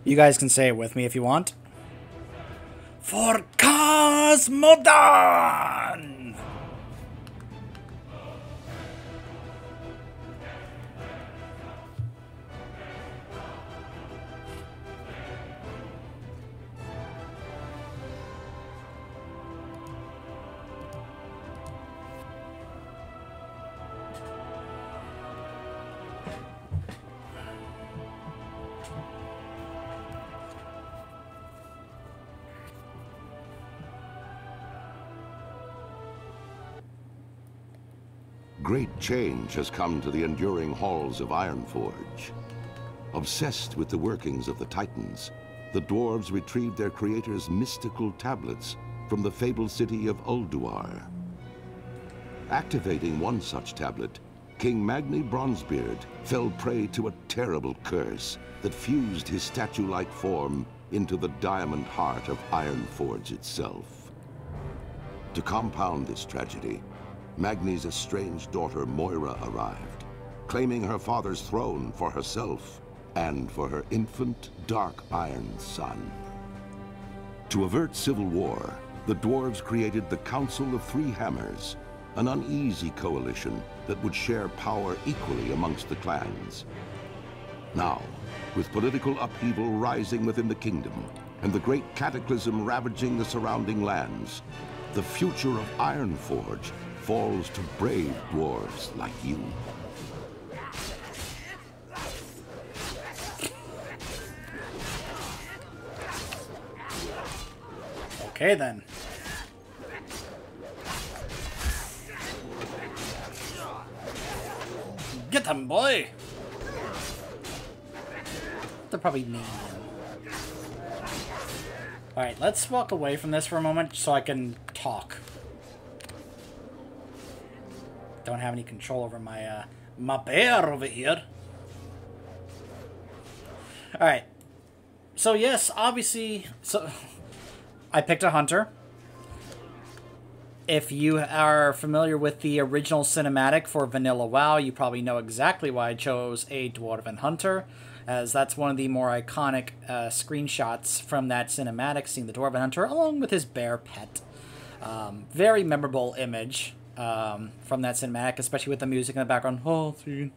You guys can say it with me if you want. For Cosmodan! Great change has come to the enduring halls of Ironforge. Obsessed with the workings of the Titans, the dwarves retrieved their creator's mystical tablets from the fabled city of Ulduar. Activating one such tablet, King Magni Bronzebeard fell prey to a terrible curse that fused his statue-like form into the diamond heart of Ironforge itself. To compound this tragedy, Magni's estranged daughter Moira arrived, claiming her father's throne for herself and for her infant dark iron son. To avert civil war, the dwarves created the Council of Three Hammers, an uneasy coalition that would share power equally amongst the clans. Now, with political upheaval rising within the kingdom and the great cataclysm ravaging the surrounding lands, the future of Ironforge falls to brave dwarves like you. Okay then. Get them, boy! They're probably mean. Alright, let's walk away from this for a moment so I can talk. Don't have any control over my my bear over here. Alright. So yes, obviously, so I picked a hunter. If you are familiar with the original cinematic for Vanilla WoW, you probably know exactly why I chose a Dwarven Hunter, as that's one of the more iconic screenshots from that cinematic, seeing the Dwarven Hunter along with his bear pet. Very memorable image from that cinematic, especially with the music in the background. You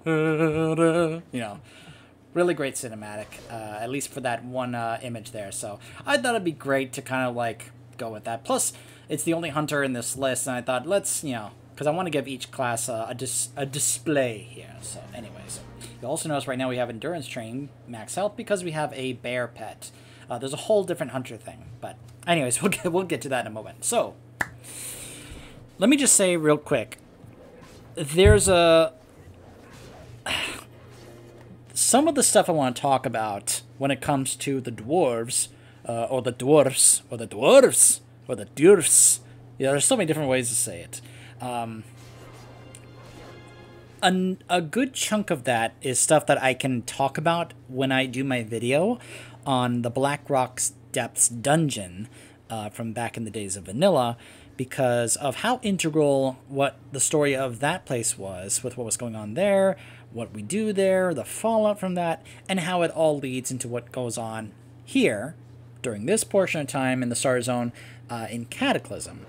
know, really great cinematic, at least for that one image there. So I thought it'd be great to kind of like go with that. Plus, it's the only hunter in this list, and I thought, let's, you know, because I want to give each class a display here. So anyways, you also notice right now we have endurance training, max health, because we have a bear pet. There's a whole different hunter thing, but anyways, we'll get to that in a moment. So let me just say real quick, there's some of the stuff I want to talk about when it comes to the dwarves, or the dwarfs, or the dwarfs, or the dwarfs. Yeah, there's so many different ways to say it. A good chunk of that is stuff that I can talk about when I do my video on the Black Rock's Depths dungeon from back in the days of Vanilla, because of how integral what the story of that place was, with what was going on there, what we do there, the fallout from that, and how it all leads into what goes on here during this portion of time in the Star Zone in Cataclysm.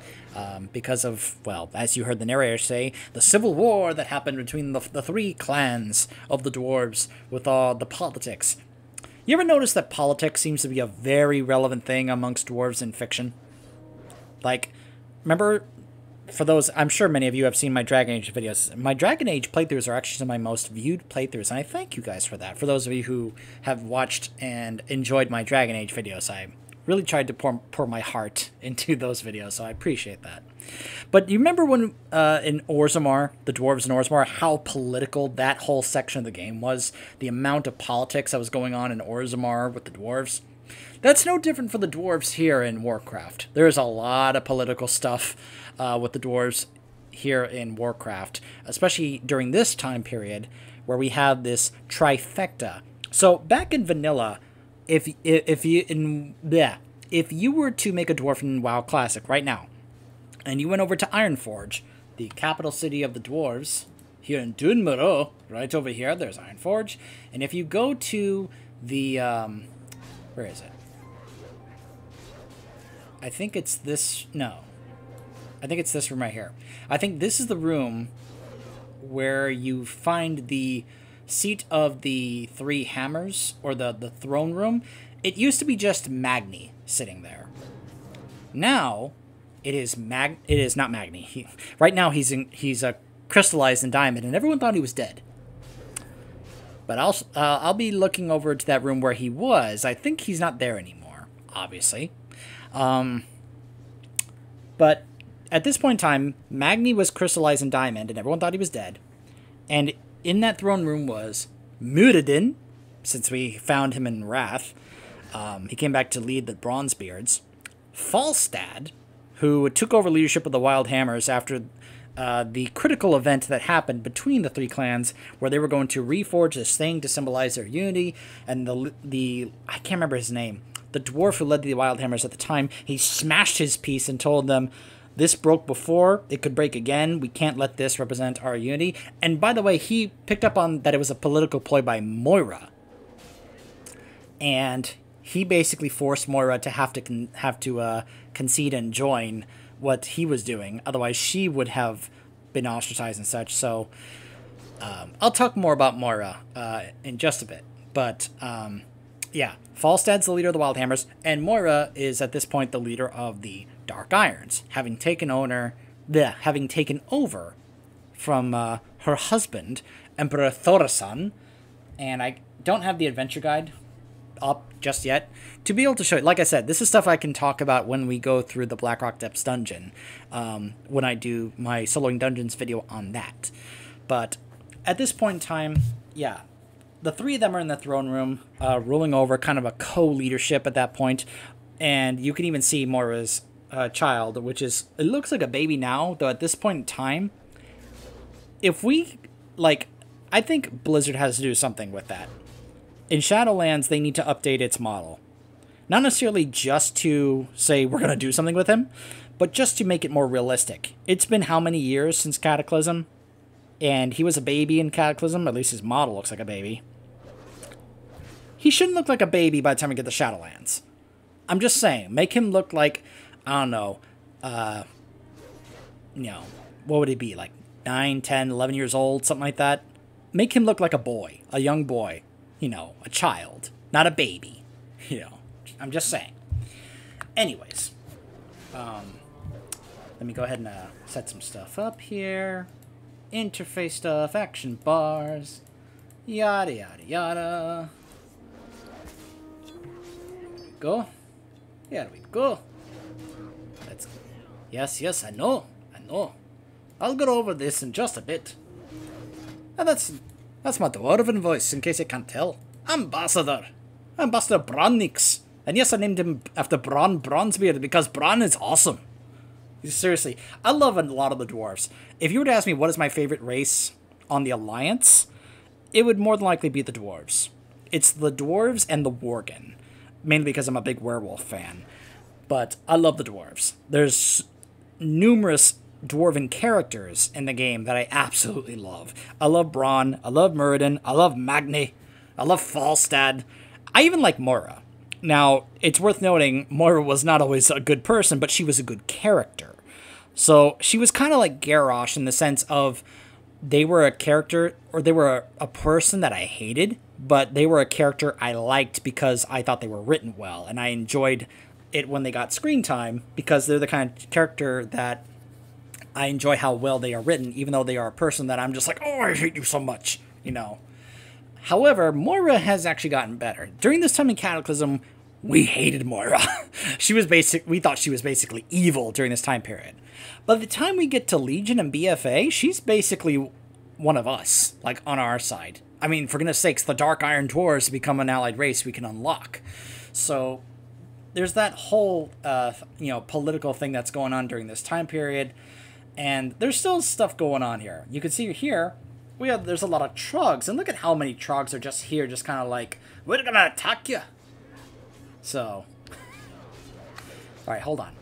Because of, well, as you heard the narrator say, the civil war that happened between the three clans of the dwarves with all the politics. You ever notice that politics seems to be a very relevant thing amongst dwarves in fiction? Like, remember, for those, I'm sure many of you have seen my Dragon Age videos. My Dragon Age playthroughs are actually some of my most viewed playthroughs, and I thank you guys for that. For those of you who have watched and enjoyed my Dragon Age videos, I really tried to pour my heart into those videos, so I appreciate that. But you remember when in Orzammar, the dwarves in Orzammar, how political that whole section of the game was? The amount of politics that was going on in Orzammar with the dwarves? That's no different for the dwarves here in Warcraft. There's a lot of political stuff with the dwarves here in Warcraft, especially during this time period where we have this trifecta. So back in Vanilla, if you were to make a Dwarven WoW Classic right now, and you went over to Ironforge, the capital city of the dwarves, here in Dunmaro, right over here, there's Ironforge, and if you go to the Where is it? I think it's this... No. I think it's this room right here. I think this is the room where you find the seat of the three hammers, or the throne room. It used to be just Magni sitting there. Now, it is not Magni. Right now, he's crystallized in diamond, and everyone thought he was dead. But I'll be looking over to that room where he was. I think he's not there anymore, obviously. But at this point in time, Magni was crystallized in diamond, and everyone thought he was dead. And in that throne room was Muradin, since we found him in Wrath. He came back to lead the Bronzebeards. Falstad, who took over leadership of the Wild Hammers after the critical event that happened between the three clans, where they were going to reforge this thing to symbolize their unity. And the I can't remember his name, the dwarf who led the Wild Hammers at the time, he smashed his piece and told them, "This broke before, it could break again. We can't let this represent our unity." And by the way, he picked up on that it was a political ploy by Moira. And he basically forced Moira to have to concede and join what he was doing. Otherwise, she would have been ostracized and such. So I'll talk more about Moira in just a bit. But yeah, Falstad's the leader of the Wild Hammers, and Moira is at this point the leader of the Dark Irons, having taken over from her husband, Emperor Thorasan. And I don't have the adventure guide up just yet to be able to show you. Like I said, this is stuff I can talk about when we go through the Blackrock Depths dungeon, when I do my soloing dungeons video on that. But at this point in time, yeah, the three of them are in the throne room, ruling over, kind of a co-leadership at that point. And you can even see Moira's child, which is, it looks like a baby now, though at this point in time, if we, like, I think Blizzard has to do something with that. In Shadowlands, they need to update its model. Not necessarily just to say we're going to do something with him, but just to make it more realistic. It's been how many years since Cataclysm? And he was a baby in Cataclysm, at least his model looks like a baby. He shouldn't look like a baby by the time we get to Shadowlands. I'm just saying, make him look like, I don't know, you know, what would he be, like 9, 10, 11 years old, something like that? Make him look like a boy, a young boy. You know, a child, not a baby. You know, I'm just saying. Anyways, let me go ahead and set some stuff up here. Interface stuff, action bars, yada, yada, yada. Go. Here we go. Let's go. Yes, I know. I'll go over this in just a bit. And that's my Dwarven voice, in case you can't tell. Ambassador Papaneeks. And yes, I named him after Bronzebeard because Bron is awesome. Seriously, I love a lot of the dwarves. If you were to ask me what is my favorite race on the Alliance, it would more than likely be the dwarves. It's the dwarves and the Worgen, mainly because I'm a big werewolf fan. But I love the dwarves. There's numerous dwarven characters in the game that I absolutely love. I love Bronn, I love Muradin, I love Magni, I love Falstad. I even like Moira. Now, it's worth noting, Moira was not always a good person, but she was a good character. So, she was kind of like Garrosh in the sense of they were a character, or they were a person that I hated, but they were a character I liked because I thought they were written well, and I enjoyed it when they got screen time, because they're the kind of character that I enjoy how well they are written, even though they are a person that I'm just like, oh, I hate you so much, you know. However, Moira has actually gotten better. During this time in Cataclysm, we hated Moira. We thought she was basically evil during this time period. By the time we get to Legion and BFA, she's basically one of us, like on our side. I mean, for goodness sakes, the Dark Iron Dwarves become an allied race we can unlock. So there's that whole, political thing that's going on during this time period. And there's still stuff going on here. You can see here, there's a lot of trogs. And look at how many trogs are just here, just kind of like, we're going to attack you. So, all right, hold on.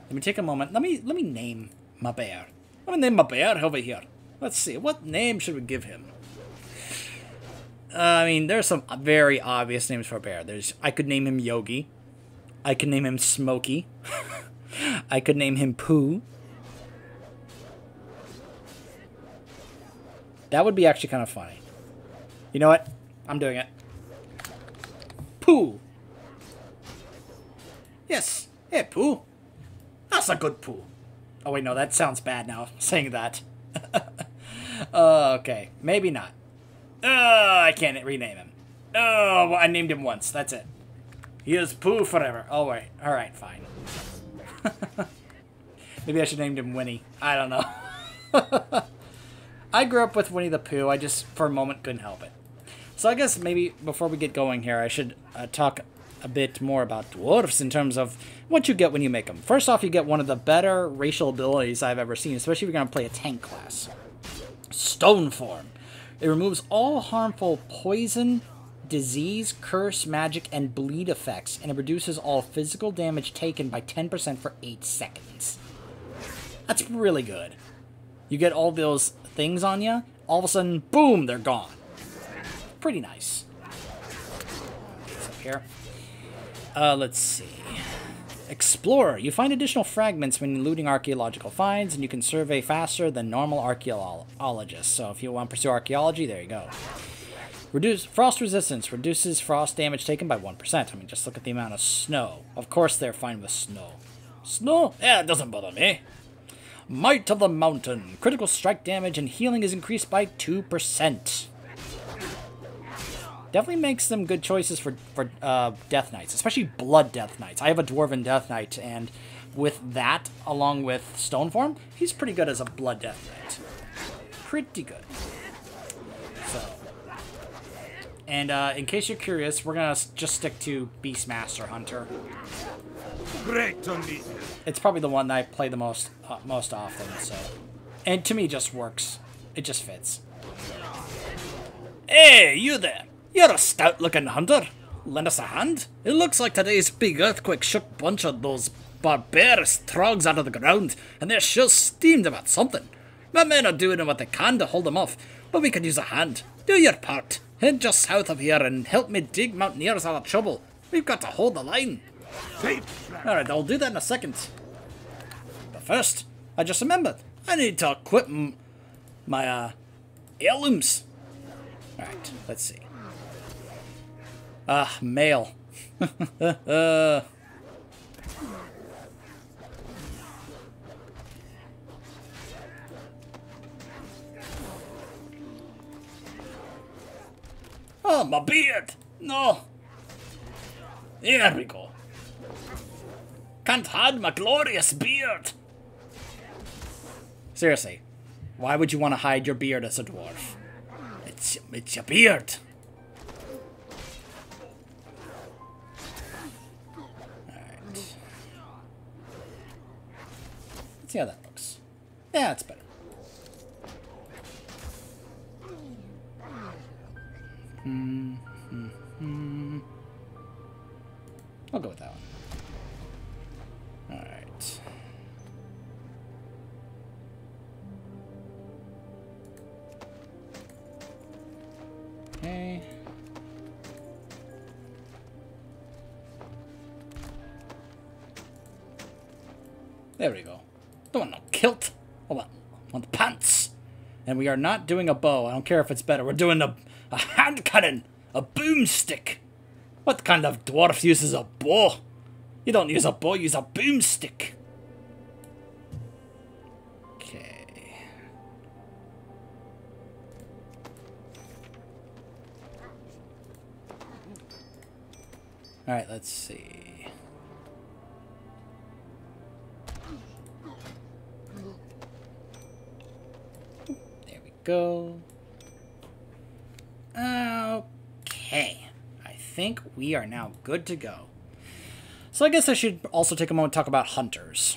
Let me take a moment. Let me name my bear. Let me name my bear over here. Let's see. What name should we give him? I mean, there's some very obvious names for a bear. I could name him Yogi. I could name him Smokey. I could name him Pooh. That would be actually kind of funny. You know what? I'm doing it. Pooh. Yes. Hey, Pooh. That's a good Pooh. Oh, wait, no, that sounds bad now, saying that. Okay, maybe not. I can't rename him. Oh, well, I named him once. That's it. He is Pooh forever. Oh, wait. All right, fine. Maybe I should have named him Winnie. I don't know. I grew up with Winnie the Pooh. I just, for a moment, couldn't help it. So I guess maybe before we get going here, I should talk a bit more about dwarves in terms of what you get when you make them. First off, you get one of the better racial abilities I've ever seen, especially if you're going to play a tank class. Stone Form. It removes all harmful poison, disease, curse, magic, and bleed effects, and it reduces all physical damage taken by 10% for 8 seconds. That's really good. You get all those things on you, all of a sudden, boom, they're gone. Pretty nice. What's up here? Let's see. Explorer. You find additional fragments when looting archaeological finds, and you can survey faster than normal archaeologists. So if you want to pursue archaeology, there you go. Reduce frost resistance. Reduces frost damage taken by 1%. I mean, just look at the amount of snow. Of course they're fine with snow. Snow? Yeah, it doesn't bother me. Might of the Mountain. Critical strike damage and healing is increased by 2%. Definitely makes them good choices for Death Knights, especially Blood Death Knights. I have a Dwarven Death Knight, and with that, along with Stone Form, he's pretty good as a Blood Death Knight. Pretty good. So, and in case you're curious, we're gonna just stick to Beastmaster Hunter. Great on me. It's probably the one that I play the most often. So, and to me, it just works. It just fits. Hey, you there! You're a stout-looking hunter. Lend us a hand. It looks like today's big earthquake shook a bunch of those barbarous trogs out of the ground, and they're sure steamed about something. My men are doing what they can to hold them off, but we could use a hand. Do your part. Head just south of here and help me dig mountaineers out of trouble. We've got to hold the line. Alright, I'll do that in a second. But first, I just remembered. I need to equip my heirlooms. Alright, let's see. Mail. Oh, my beard! No! Here we go. Can't hide my glorious beard! Seriously, why would you want to hide your beard as a dwarf? It's your beard! Let's see how that looks. Yeah, it's better. I'll go with that one. Alright. Okay. There we go. Don't want no kilt. I want the pants. And we are not doing a bow. I don't care if it's better. We're doing a hand cannon. A boomstick. What kind of dwarf uses a bow? You don't use a bow, use a boomstick. Okay. Alright, let's see. Go. Okay. I think we are now good to go. So I guess I should also take a moment to talk about hunters.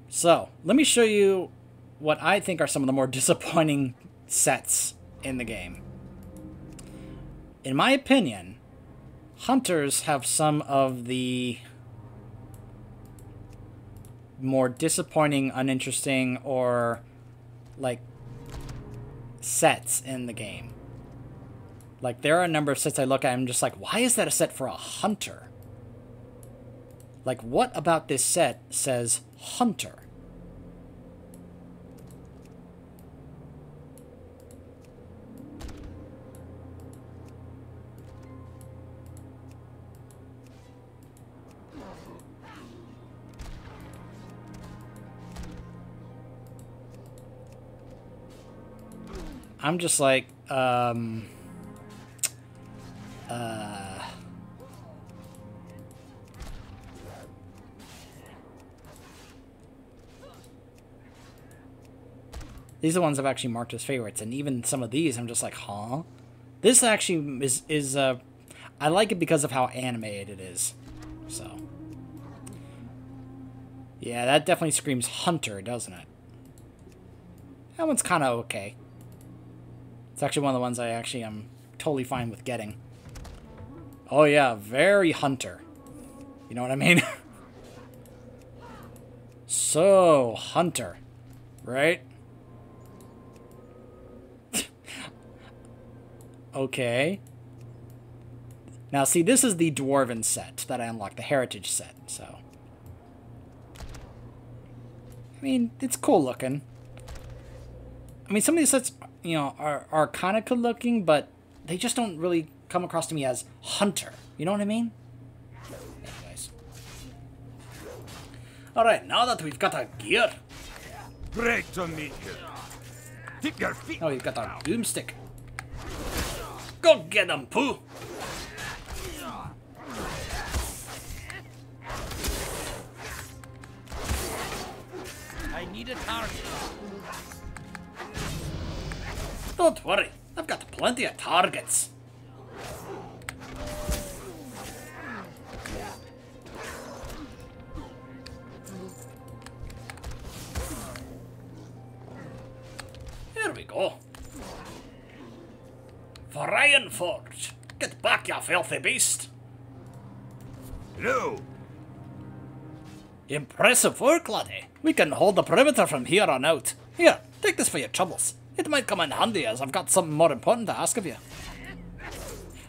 So, let me show you what I think are some of the more disappointing sets in the game. In my opinion, hunters have some of the more disappointing, uninteresting, or like sets in the game. Like, there are a number of sets I look at and I'm just like, why is that a set for a hunter? Like, what about this set says hunter? I'm just like, these are the ones I've actually marked as favorites, and even some of these, I'm just like, huh? This actually is I like it because of how animated it is. So, yeah, that definitely screams hunter, doesn't it? That one's kind of okay. It's actually one of the ones I actually am totally fine with getting. Oh yeah, very hunter. You know what I mean? So, hunter. Right? Okay. Now, see, this is the Dwarven set that I unlocked, the Heritage set, so. I mean, it's cool looking. I mean, some of these sets, you know, are kind of good looking, but they just don't really come across to me as hunter. You know what I mean? Anyways. Alright, now that we've got our gear. Great to meet you. Keep your feet. Oh, we've got our boomstick. Go get them, Pooh! I need a target. Don't worry, I've got plenty of targets. Here we go. For Ironforge. Get back, you filthy beast. No. Impressive work, laddie. We can hold the perimeter from here on out. Here, take this for your troubles. It might come in handy as I've got something more important to ask of you.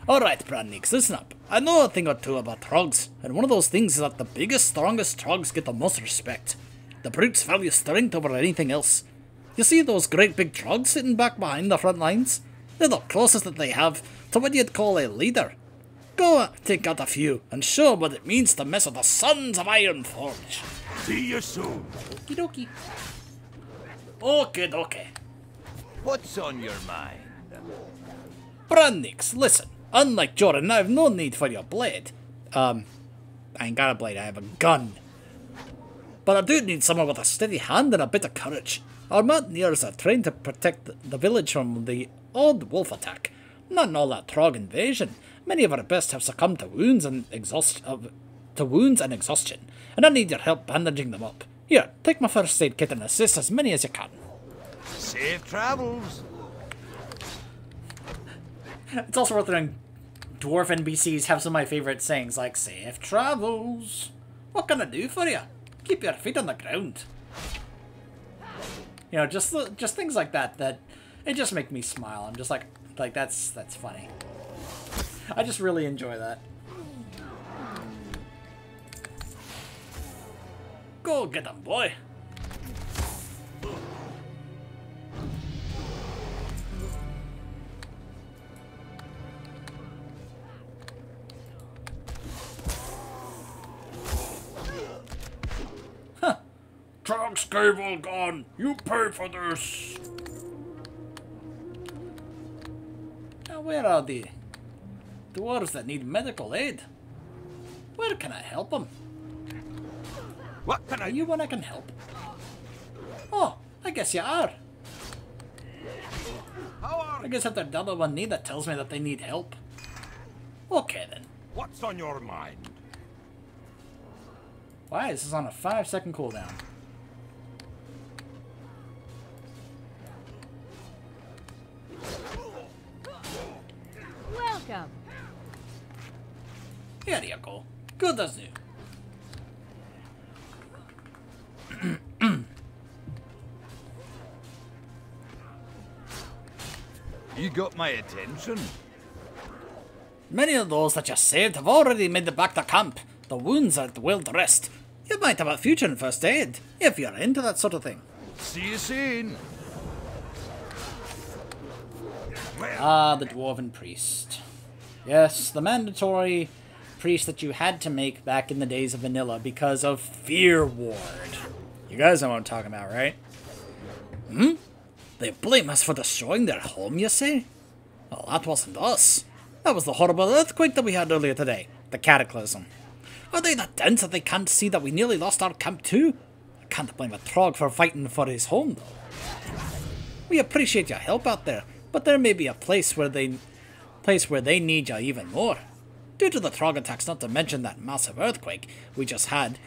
Alright, Papaneeks, listen up. I know a thing or two about trogs, and one of those things is that the biggest, strongest trogs get the most respect. The brutes value strength over anything else. You see those great big trogs sitting back behind the front lines? They're the closest that they have to what you'd call a leader. Go take out a few and show what it means to mess with the sons of Ironforge. See you soon. Okie dokie. Okay, okay. What's on your mind? Papaneeks, listen. Unlike Jordan, I have no need for your blade. I ain't got a blade, I have a gun. But I do need someone with a steady hand and a bit of courage. Our mountaineers are trained to protect the village from the odd wolf attack. Not in all that Trog invasion. Many of our best have succumbed to wounds and exhaustion, and I need your help bandaging them up. Here, take my first aid kit and assist as many as you can. Safe travels. It's also worth noting, dwarf NPCs have some of my favorite sayings, like, safe travels. What can I do for you? Keep your feet on the ground. You know, just things like that, it just make me smile. I'm just like that's funny. I just really enjoy that. Go get them, boy. Huh. Trog stable gone. You pay for this. Now where are the dwarves that need medical aid? Where can I help them? What can Are you one I can help? Oh, I guess you are. I guess if there's another one need that tells me that they need help. Okay then. What's on your mind? Why? This is on a 5-second cooldown. Welcome. Here you go. Good as new. You got my attention. Many of those that you saved have already made it back to camp. The wounds are well dressed. You might have a future in first aid, if you're into that sort of thing. See you soon. Ah, the Dwarven Priest. Yes, the mandatory priest that you had to make back in the days of vanilla because of Fear Ward. You guys know what I'm talking about, right? They blame us for destroying their home, you say? Well, that wasn't us. That was the horrible earthquake that we had earlier today. The Cataclysm. Are they that dense that they can't see that we nearly lost our camp too? I can't blame a Trog for fighting for his home, though. We appreciate your help out there, but there may be a place where they need you even more. Due to the Trog attacks, not to mention that massive earthquake we just had,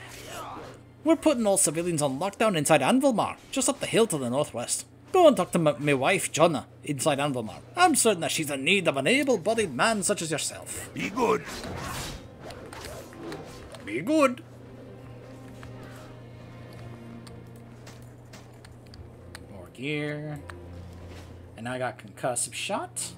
we're putting all civilians on lockdown inside Anvilmar, just up the hill to the northwest. Go and talk to my wife, Jonna, inside Anvilmar. I'm certain that she's in need of an able-bodied man such as yourself. Be good. Be good. More gear. And I got concussive shot.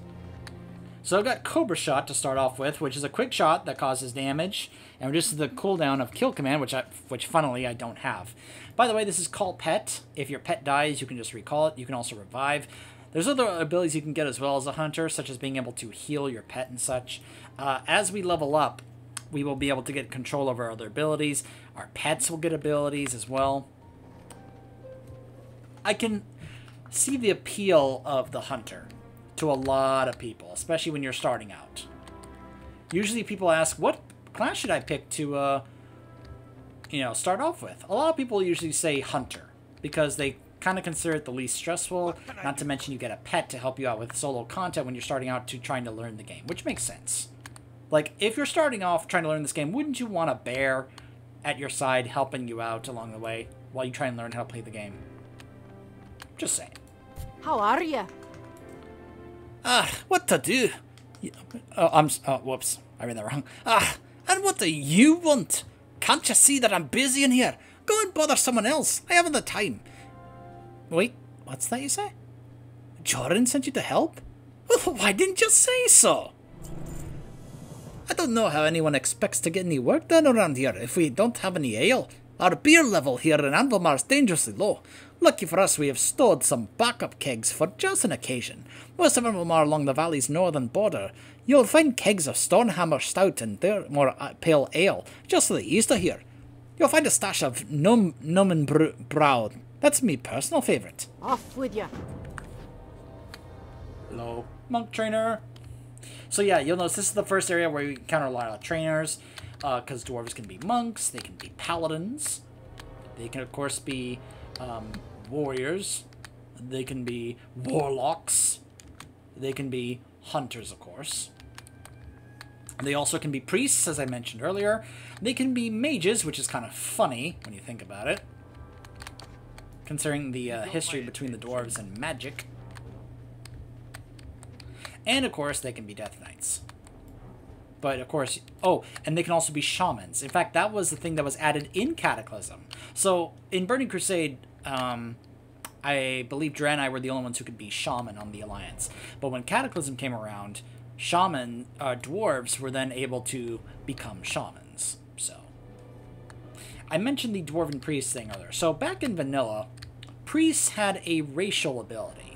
So I've got Cobra Shot to start off with, which is a quick shot that causes damage and reduces the cooldown of Kill Command, which funnily I don't have. By the way, this is Call Pet. If your pet dies, you can just recall it. You can also revive. There's other abilities you can get as well as a hunter, such as being able to heal your pet and such. As we level up, we will be able to get control over other abilities. Our pets will get abilities as well. I can see the appeal of the hunter to a lot of people, especially when you're starting out. Usually people ask, what class should I pick to, start off with? A lot of people usually say hunter, because they kind of consider it the least stressful, not to mention you get a pet to help you out with solo content when you're starting out to trying to learn the game, which makes sense. Like, if you're starting off trying to learn this game, wouldn't you want a bear at your side helping you out along the way while you try and learn how to play the game? Just saying. How are you? What to do? Whoops. I read that wrong. And what do you want? Can't you see that I'm busy in here? Go and bother someone else. I haven't the time. Wait, what's that you say? Jordan sent you to help? Well, why didn't you say so? I don't know how anyone expects to get any work done around here if we don't have any ale. Our beer level here in Anvilmar is dangerously low. Lucky for us, we have stored some backup kegs for just an occasion. West of Anvilmar along the valley's northern border, you'll find kegs of Stonehammer Stout and their more pale ale just to the east of here. You'll find a stash of Numenbrau. That's me personal favourite. Off with you. Hello, monk trainer. So yeah, you'll notice this is the first area where you encounter a lot of trainers, because dwarves can be monks, they can be paladins, they can of course be warriors, they can be warlocks, they can be hunters of course. They also can be priests, as I mentioned earlier. They can be mages, which is kind of funny when you think about it, considering the history between the dwarves and magic. And, of course, they can be Death Knights. But, of course... Oh, and they can also be shamans. In fact, that was the thing that was added in Cataclysm. So, in Burning Crusade, I believe Dre and I were the only ones who could be shaman on the Alliance. But when Cataclysm came around, dwarves were then able to become shamans. So, I mentioned the Dwarven Priest thing earlier. So, back in Vanilla, priests had a racial ability.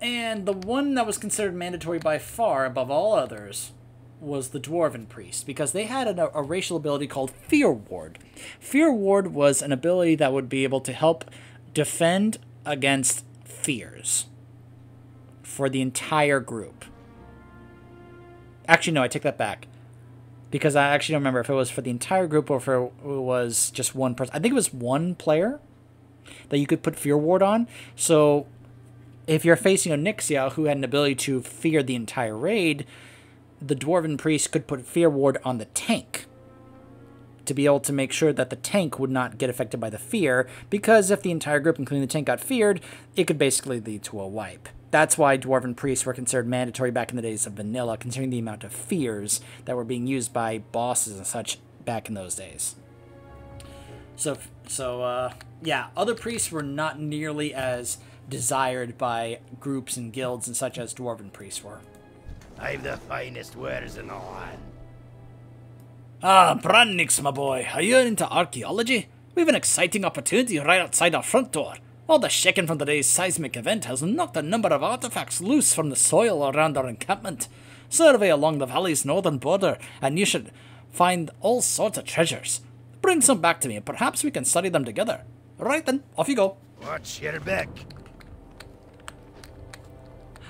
And the one that was considered mandatory by far, above all others, was the Dwarven Priest, because they had a racial ability called Fear Ward. Fear Ward was an ability that would be able to help defend against fears for the entire group. Actually, no, I take that back, because I actually don't remember if it was for the entire group or if it was just one person. I think it was one player that you could put Fear Ward on. So if you're facing a Nixia who had an ability to fear the entire raid, the Dwarven Priest could put Fear Ward on the tank to be able to make sure that the tank would not get affected by the fear, because if the entire group, including the tank, got feared, it could basically lead to a wipe. That's why Dwarven Priests were considered mandatory back in the days of Vanilla, considering the amount of fears that were being used by bosses and such back in those days. Yeah, other priests were not nearly as desired by groups and guilds and such as Dwarven Priests were. I've the finest wares in the land. Ah, Papaneeks, my boy, are you into archaeology? We have an exciting opportunity right outside our front door. All the shaking from today's seismic event has knocked a number of artifacts loose from the soil around our encampment. Survey along the valley's northern border, and you should find all sorts of treasures. Bring some back to me, and perhaps we can study them together. Right then, off you go. Watch your back.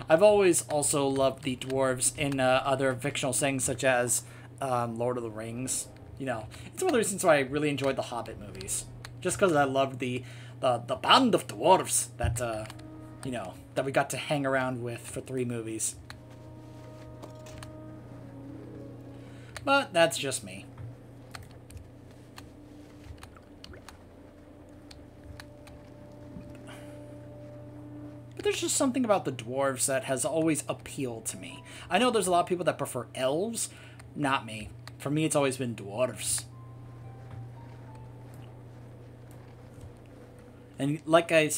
I've always also loved the dwarves in other fictional settings, such as Lord of the Rings. You know, it's one of the reasons why I really enjoyed the Hobbit movies. Just because I loved the band of dwarves that, you know, that we got to hang around with for 3 movies. But that's just me. But there's just something about the dwarves that has always appealed to me. I know there's a lot of people that prefer elves. Not me. For me, it's always been dwarves. And like I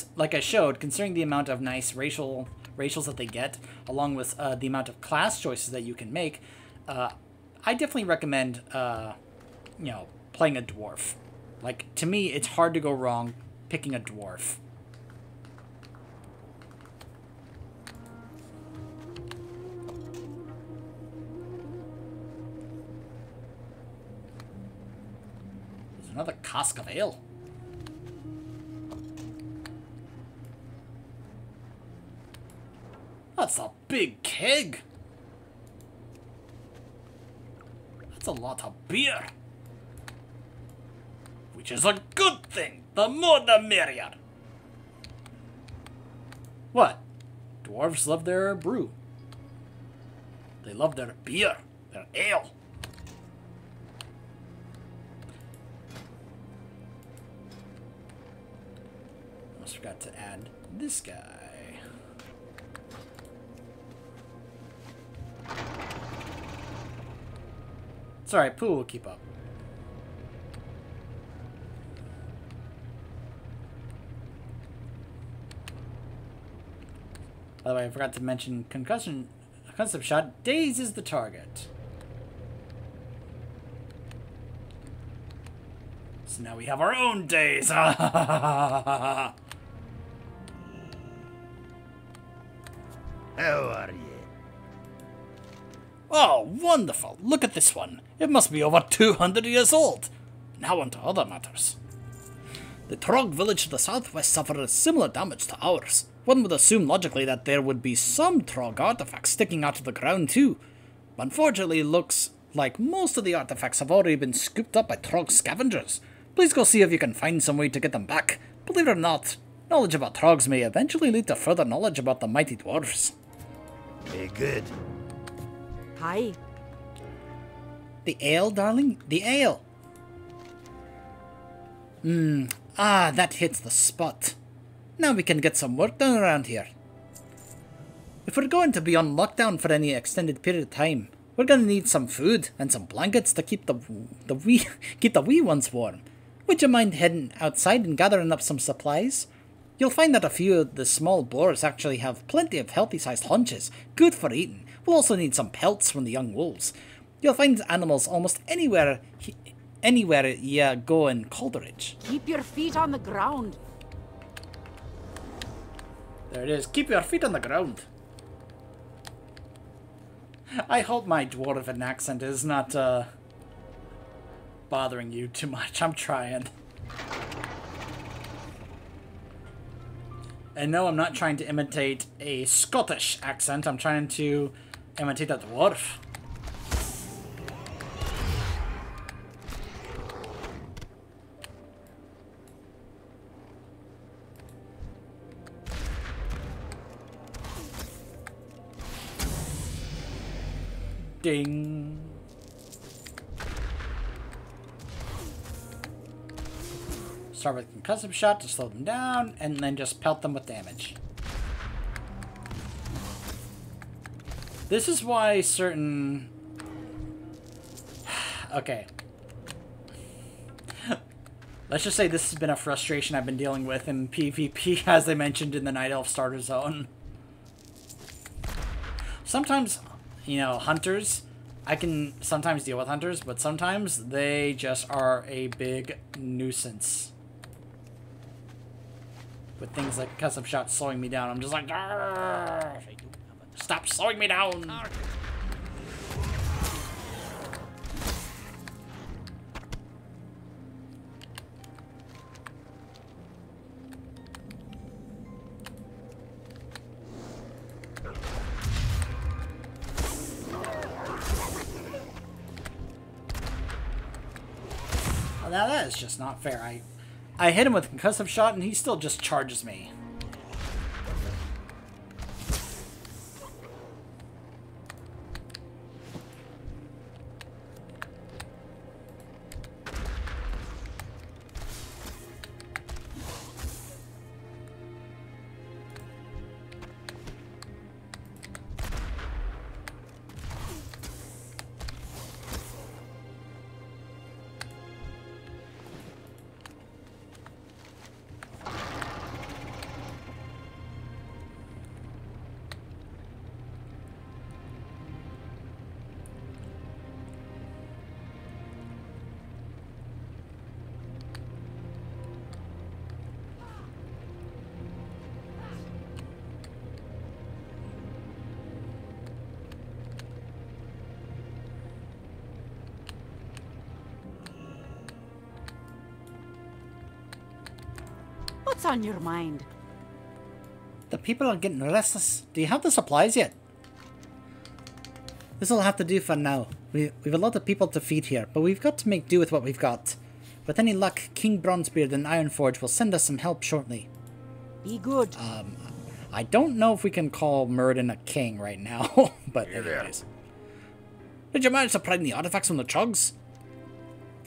showed, considering the amount of nice racials that they get, along with the amount of class choices that you can make, I definitely recommend, you know, playing a dwarf. Like, to me, it's hard to go wrong picking a dwarf. There's another cask of ale. That's a big keg. That's a lot of beer. Which is a good thing. The more the merrier. What? Dwarves love their brew. They love their beer. Their ale. Almost forgot to add this guy. It's alright, Pooh will keep up. By the way, I forgot to mention concussive shot. Daze is the target. So now we have our own Daze. How are you? Oh, wonderful. Look at this one. It must be over 200 years old. Now on to other matters. The Trog village to the southwest suffered similar damage to ours. One would assume logically that there would be some Trog artifacts sticking out of the ground too. Unfortunately, it looks like most of the artifacts have already been scooped up by Trog scavengers. Please go see if you can find some way to get them back. Believe it or not, knowledge about Trogs may eventually lead to further knowledge about the mighty dwarves. Very good. Hi. The ale, darling? The ale. That hits the spot. Now we can get some work done around here. If we're going to be on lockdown for any extended period of time, we're going to need some food and some blankets to keep the wee ones warm. Would you mind heading outside and gathering up some supplies? You'll find that a few of the small boars actually have plenty of healthy-sized haunches, good for eating. We'll also need some pelts from the young wolves. You'll find animals almost anywhere you go in Calderidge. Keep your feet on the ground. There it is. Keep your feet on the ground. I hope my dwarven accent is not bothering you too much. I'm trying. And no, I'm not trying to imitate a Scottish accent. I'm trying to imitate a dwarf. Ding. Start with concussive shot to slow them down, and then just pelt them with damage. This is why certain... Okay. Let's just say this has been a frustration I've been dealing with in PvP, as they mentioned in the Night Elf Starter Zone. Sometimes... you know, hunters, I can sometimes deal with hunters, but sometimes they just are a big nuisance. With things like concussive shot slowing me down, I'm just like, "Arrgh! Stop slowing me down!" Well, now that is just not fair. I hit him with a concussive shot and he still just charges me. What's on your mind? The people are getting restless. Do you have the supplies yet? This'll have to do for now. We've a lot of people to feed here, but we've got to make do with what we've got. With any luck, King Bronzebeard and Ironforge will send us some help shortly. Be good. I don't know if we can call Murden a king right now, but anyways. Did you manage to pry the artifacts from the chugs?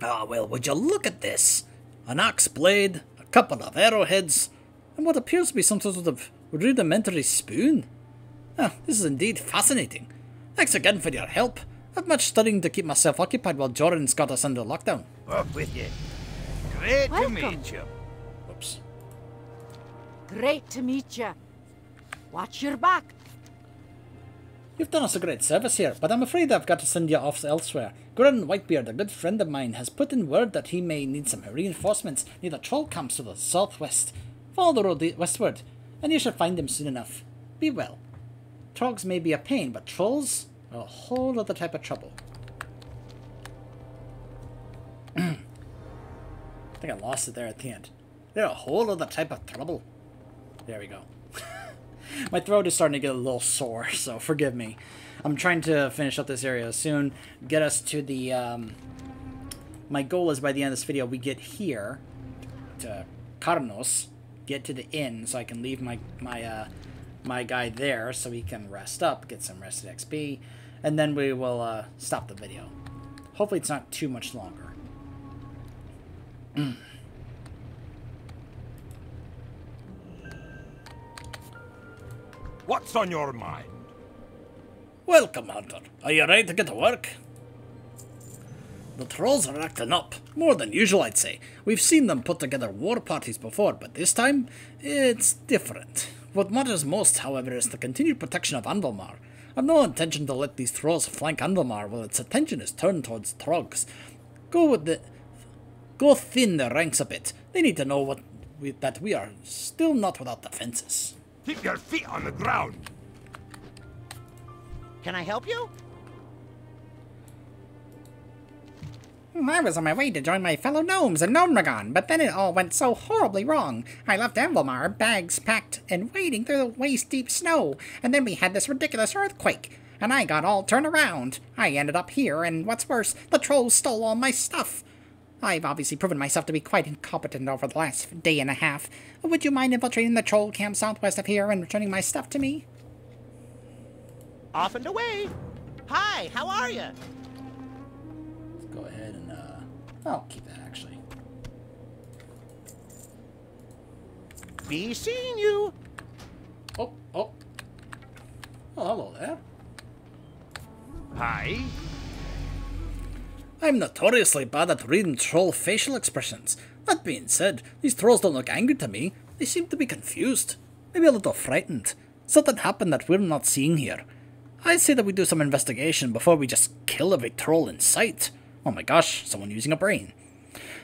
Ah, well, would you look at this? An axe blade, a couple of arrowheads, and what appears to be some sort of rudimentary spoon. Ah, this is indeed fascinating. Thanks again for your help. I've much studying to keep myself occupied while Jordan's got us under lockdown. Up with you. Great Welcome. to meet you. Whoops. Great to meet you. Watch your back. You've done us a great service here, but I'm afraid I've got to send you off elsewhere. Gurren Whitebeard, a good friend of mine, has put in word that he may need some reinforcements near the troll camps to the southwest. Follow the road westward, and you should find him soon enough. Be well. Trogs may be a pain, but trolls are a whole other type of trouble. I think I lost it there at the end. They're a whole other type of trouble. There we go. My throat is starting to get a little sore, so forgive me. I'm trying to finish up this area soon. Get us to the... my goal is by the end of this video, we get here to Karnos, get to the inn so I can leave my guy there so he can rest up, get some rested XP, and then we will stop the video. Hopefully it's not too much longer. What's on your mind? Welcome, Hunter. Are you ready to get to work? The trolls are acting up. More than usual, I'd say. We've seen them put together war parties before, but this time, it's different. What matters most, however, is the continued protection of Anvilmar. I've no intention to let these trolls flank Anvilmar while its attention is turned towards Trogs. Go thin their ranks a bit. They need to know that we are still not without defenses. Keep your feet on the ground. Can I help you? I was on my way to join my fellow gnomes in Gnomeregan, but then it all went so horribly wrong. I left Anvilmar, bags packed, and wading through the waist-deep snow, and then we had this ridiculous earthquake, and I got all turned around. I ended up here, and what's worse, the trolls stole all my stuff. I've obviously proven myself to be quite incompetent over the last day and a half. Would you mind infiltrating the troll camp southwest of here and returning my stuff to me? Off and away. Hi, how are you? Let's go ahead and, I'll keep that, actually. Be seeing you. Oh, oh. Oh, hello there. Hi. I'm notoriously bad at reading troll facial expressions. That being said, these trolls don't look angry to me. They seem to be confused. Maybe a little frightened. Something happened that we're not seeing here. I say that we do some investigation before we just kill every troll in sight. Oh my gosh, someone using a brain.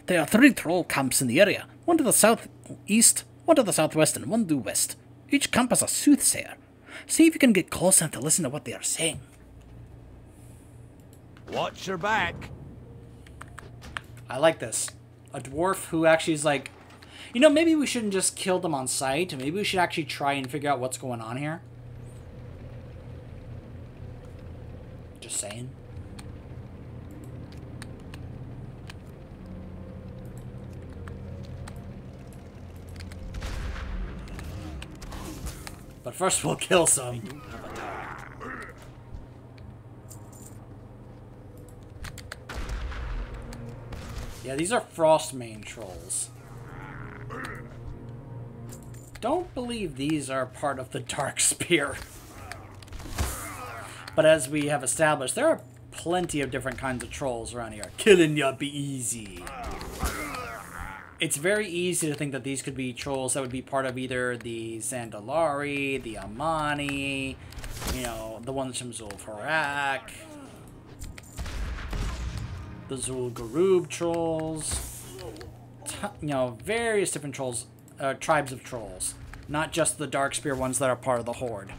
There are 3 troll camps in the area. One to the southeast, one to the southwest, and one due west. Each camp has a soothsayer. See if you can get close enough to listen to what they are saying. Watch your back. I like this. A dwarf who actually is like, you know, maybe we shouldn't just kill them on sight. Maybe we should actually try and figure out what's going on here. Just saying. But first we'll kill some. Yeah, these are Frostmane trolls. Don't believe these are part of the Dark Spear. But as we have established, there are plenty of different kinds of trolls around here. Killing ya be easy. It's very easy to think that these could be trolls that would be part of either the Zandalari, the Amani, you know, the ones from Zul'Farrak, the Zul'Garub trolls, you know, various different trolls, tribes of trolls, not just the Darkspear ones that are part of the Horde.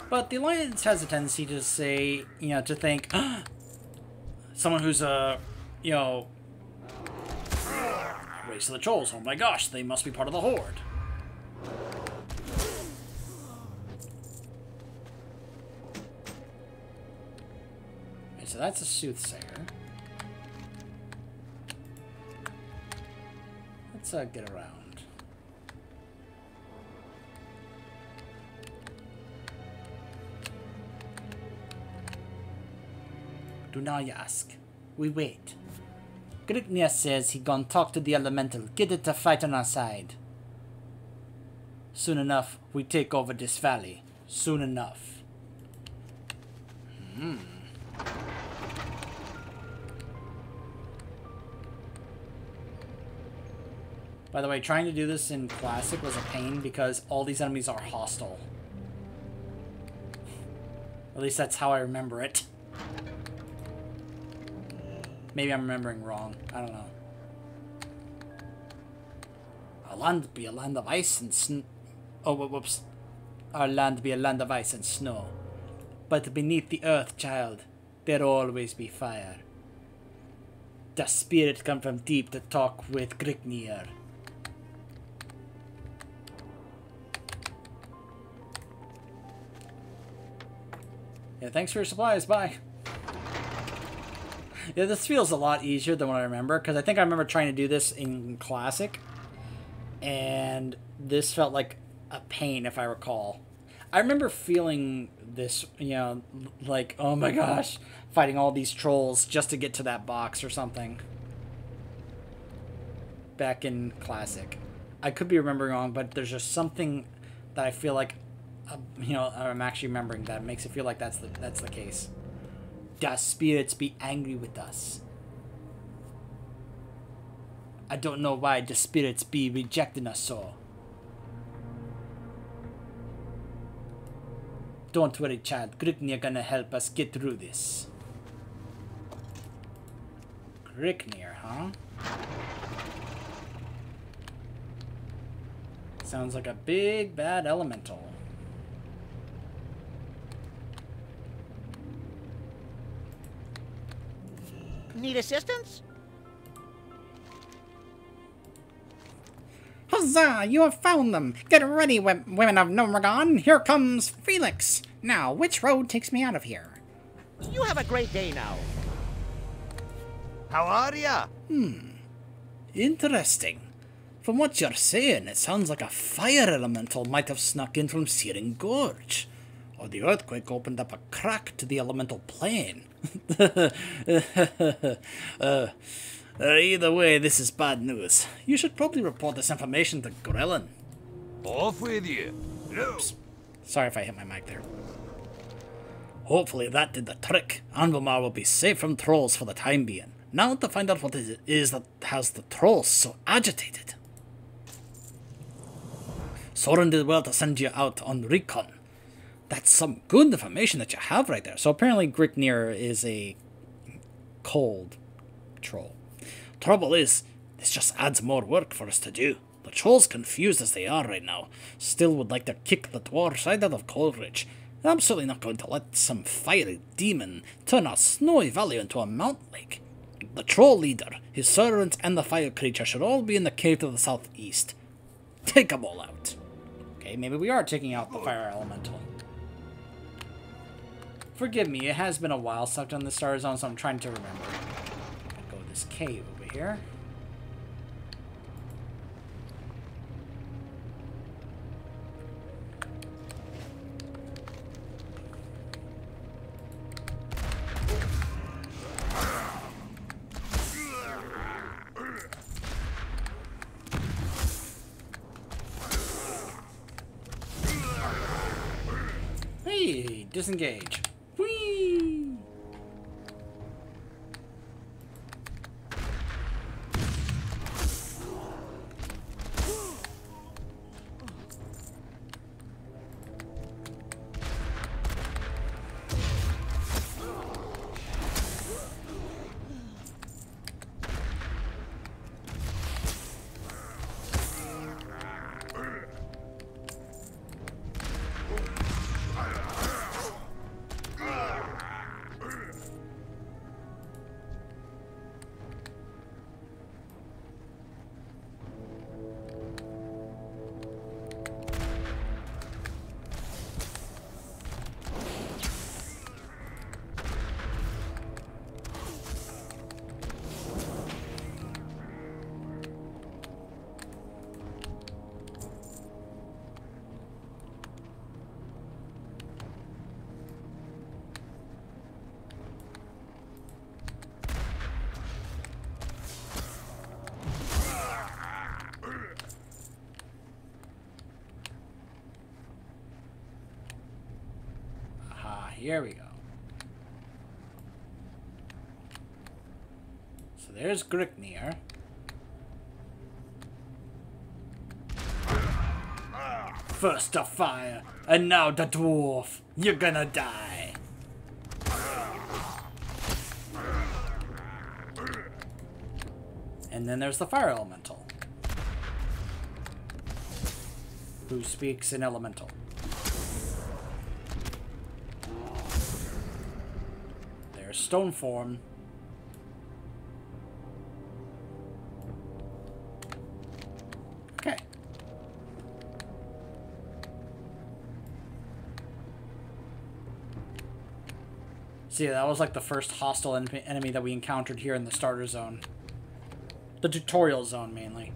But the Alliance has a tendency to say, you know, to think, someone who's a, you know, race of the trolls, oh my gosh, they must be part of the Horde. Okay, so that's a soothsayer. Let's get around. Do not ask. We wait. Griknia says he gone talk to the elemental. Get it to fight on our side. Soon enough, we take over this valley. Soon enough. By the way, trying to do this in Classic was a pain because all these enemies are hostile. At least that's how I remember it. Maybe I'm remembering wrong. I don't know. Our land be a land of ice and snow. Oh, whoops. Our land be a land of ice and snow. But beneath the earth, child, there'll always be fire. The spirit come from deep to talk with Griknir. Yeah, thanks for your supplies. Bye. Yeah, this feels a lot easier than what I remember, because I think I remember trying to do this in Classic, and this felt like a pain, if I recall. I remember feeling this, you know, like, oh my gosh, fighting all these trolls just to get to that box or something. Back in Classic. I could be remembering wrong, but there's just something that I feel like, you know, I'm actually remembering that makes it feel like that's the case. The spirits be angry with us. I don't know why the spirits be rejecting us so. Don't worry, child. Griknir gonna help us get through this. Griknir, huh? Sounds like a big bad elemental. Need assistance? Huzzah! You have found them! Get ready, women of Nomragon! Here comes Felix! Now, which road takes me out of here? You have a great day now. How are ya? Interesting. From what you're saying, it sounds like a fire elemental might have snuck in from Searing Gorge. Or the earthquake opened up a crack to the elemental plane. Either way, this is bad news. You should probably report this information to Grelin. Off with you. Oops. Sorry if I hit my mic there. Hopefully that did the trick. Anvilmar will be safe from trolls for the time being. Now to find out what it is that has the trolls so agitated. Soren did well to send you out on recon. That's some good information that you have right there. So apparently Grignir is a cold troll. Trouble is, this just adds more work for us to do. The trolls, confused as they are right now, still would like to kick the dwarves right out of Coldridge. I'm certainly not going to let some fiery demon turn our snowy valley into a mountain lake. The troll leader, his servants, and the fire creature should all be in the cave to the southeast. Take them all out. Okay, maybe we are taking out the fire elemental. Forgive me, it has been a while since I've done the Star Zone, so I'm trying to remember. I'll go to this cave over here. Hey, disengage. Whee! Here we go. So there's Grignir. First the fire, and now the dwarf. You're gonna die. And then there's the fire elemental, who speaks in elemental. Stone form. Okay. See, that was like the first hostile enemy that we encountered here in the starter zone. The tutorial zone, mainly.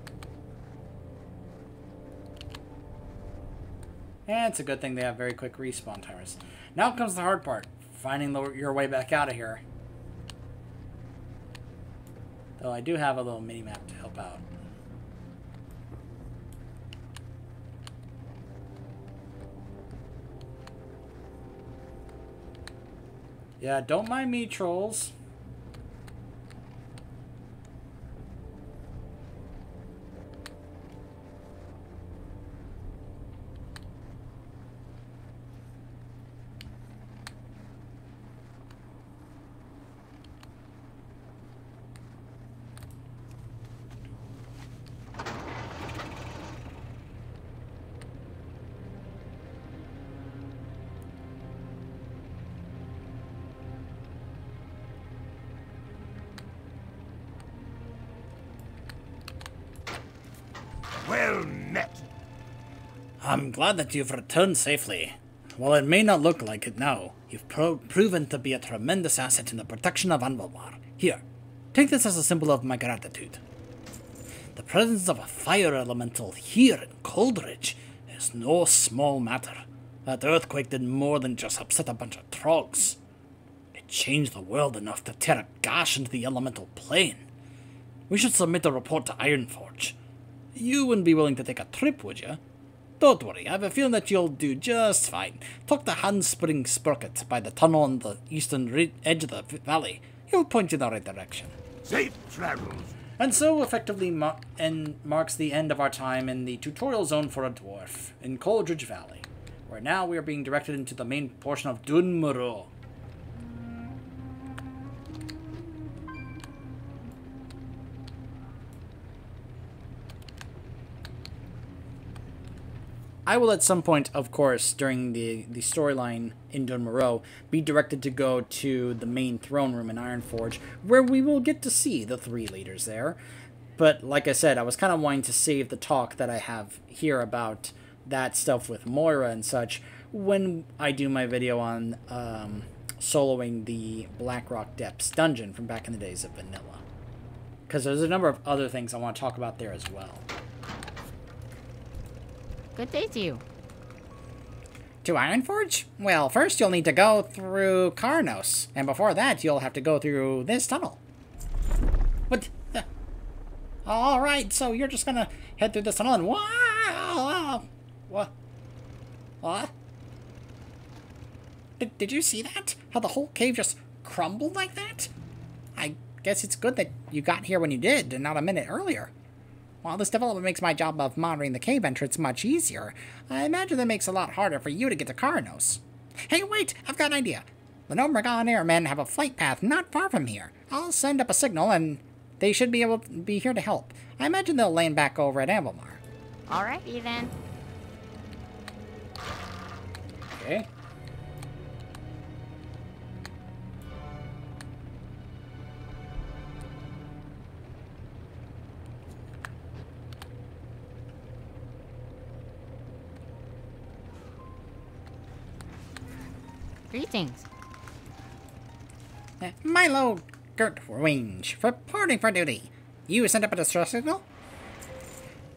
And it's a good thing they have very quick respawn timers. Now comes the hard part. Finding your way back out of here. Though I do have a little mini-map to help out. Yeah, don't mind me, trolls. Well met. I'm glad that you've returned safely. While it may not look like it now, you've proven to be a tremendous asset in the protection of Anvilmar. Here, take this as a symbol of my gratitude. The presence of a fire elemental here in Coldridge is no small matter. That earthquake did more than just upset a bunch of trogs. It changed the world enough to tear a gash into the elemental plane. We should submit a report to Ironforge. You wouldn't be willing to take a trip, would you? Don't worry, I have a feeling that you'll do just fine. Talk to Handspring Sprocket by the tunnel on the eastern edge of the valley. He'll point you in the right direction. Safe travels. And so effectively marks the end of our time in the tutorial zone for a dwarf in Coldridge Valley, where now we are being directed into the main portion of Dun Moreau. I will at some point, of course, during the storyline in Dun Moreau, be directed to go to the main throne room in Ironforge, where we will get to see the three leaders there. But like I said, I was kind of wanting to save the talk that I have here about that stuff with Moira and such when I do my video on soloing the Blackrock Depths dungeon from back in the days of Vanilla. Because there's a number of other things I want to talk about there as well. Good day to you. To Ironforge? Well, first you'll need to go through Karnos, and before that you'll have to go through this tunnel. What? Alright, so you're just gonna head through this tunnel and wow! What? What? Did you see that? How the whole cave just crumbled like that? I guess it's good that you got here when you did, and not a minute earlier. While this development makes my job of monitoring the cave entrance much easier, I imagine that makes it a lot harder for you to get to Karnos. Hey, wait! I've got an idea! The Gnomeregan Airmen have a flight path not far from here. I'll send up a signal, and they should be able to be here to help. I imagine they'll land back over at Anvilmar. Alrighty then. Okay. Greetings. Milo Gertrange, reporting for duty. You sent up a distress signal?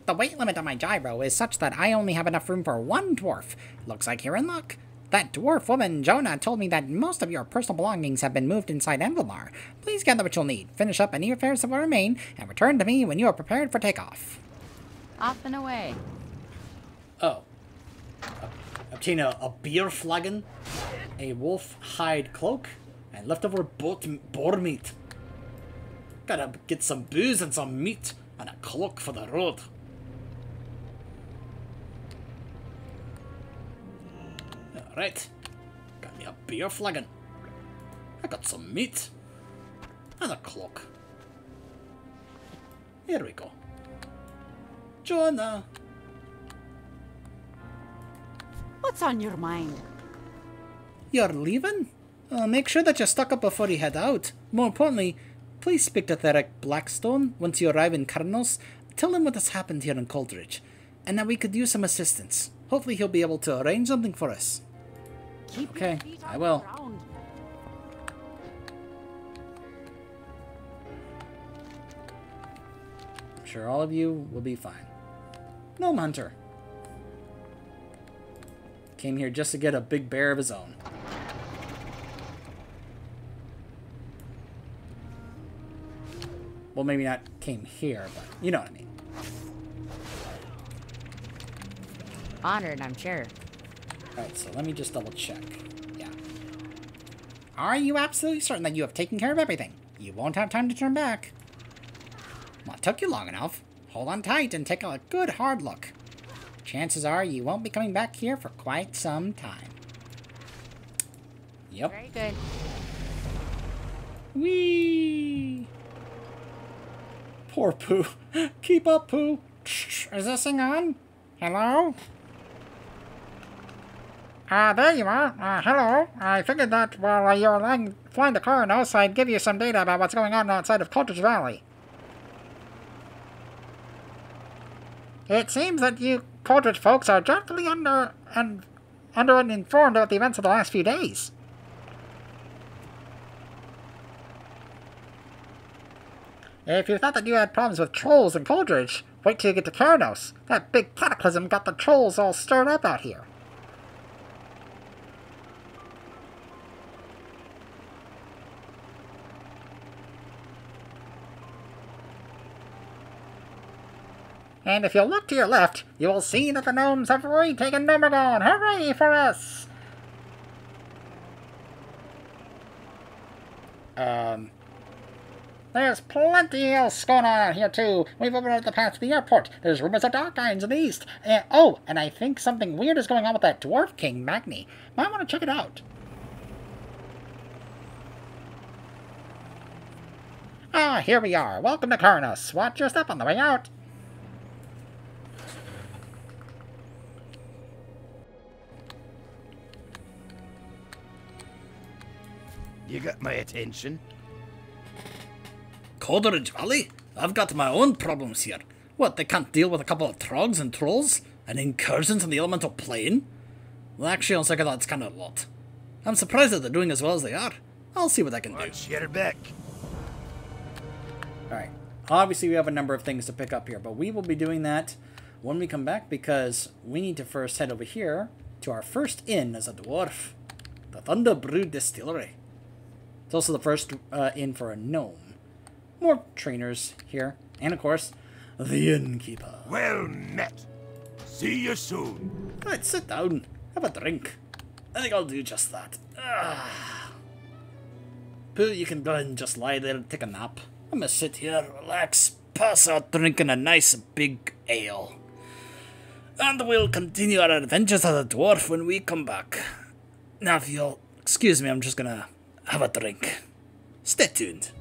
The weight limit on my gyro is such that I only have enough room for one dwarf. Looks like you're in luck. That dwarf woman, Jonah, told me that most of your personal belongings have been moved inside Anvilmar. Please gather what you'll need, finish up any affairs that will remain, and return to me when you are prepared for takeoff. Off and away. Oh. Obtain a beer flagon, a wolf hide cloak, and leftover boar meat. Gotta get some booze and some meat, and a cloak for the road. Alright. Got me a beer flagon. I got some meat. And a cloak. Here we go. Jonah! What's on your mind? You're leaving? Make sure that you're stuck up before you head out. More importantly, please speak to Theric Blackstone once you arrive in Karnos. Tell him what has happened here in Coldridge, and that we could use some assistance. Hopefully he'll be able to arrange something for us. Keep Okay, your feet I on will. the ground. I'm sure all of you will be fine. Gnome Hunter. Came here just to get a big bear of his own. Well, maybe not came here, but you know what I mean. Honored, I'm sure. Alright, so let me just double check. Yeah. Are you absolutely certain that you have taken care of everything? You won't have time to turn back. Well, it took you long enough. Hold on tight and take a good hard look. Chances are you won't be coming back here for quite some time. Yep. Very good. Whee! Poor Pooh. Keep up, Pooh. Is this thing on? Hello? There you are. Hello. I figured that while you were flying to Karnos, I'd give you some data about what's going on outside of Coldridge Valley. It seems that you Coldridge folks are dreadfully uninformed about the events of the last few days. If you thought that you had problems with trolls in Coldridge, wait till you get to Karnos. That big cataclysm got the trolls all stirred up out here. And if you look to your left, you will see that the gnomes have retaken Gnomeregan. Hooray for us! There's plenty else going on out here, too. We've opened up the path to the airport. There's rumors of dark irons in the east. And I think something weird is going on with that Dwarf King Magni. Might want to check it out. Ah, here we are. Welcome to Karnos. Watch your step on the way out. You got my attention. Coleridge Valley? I've got my own problems here. What, they can't deal with a couple of trogs and trolls? And incursions on the elemental plane? Well, actually, on second thought, it's kind of a lot. I'm surprised that they're doing as well as they are. I'll see what I can do. Watch your back. Alright, obviously we have a number of things to pick up here, but we will be doing that when we come back because we need to first head over here to our first inn as a dwarf, the Dwarf Distillery. It's also the first inn for a gnome. More trainers here, and of course, the innkeeper. Well met. See you soon. Right, sit down, have a drink. I think I'll do just that. Pooh, you can go ahead and just lie there and take a nap. I'm gonna sit here, relax, pass out drinking a nice big ale. And we'll continue our adventures as a dwarf when we come back. Now if you'll excuse me, I'm just gonna have a drink. Stay tuned.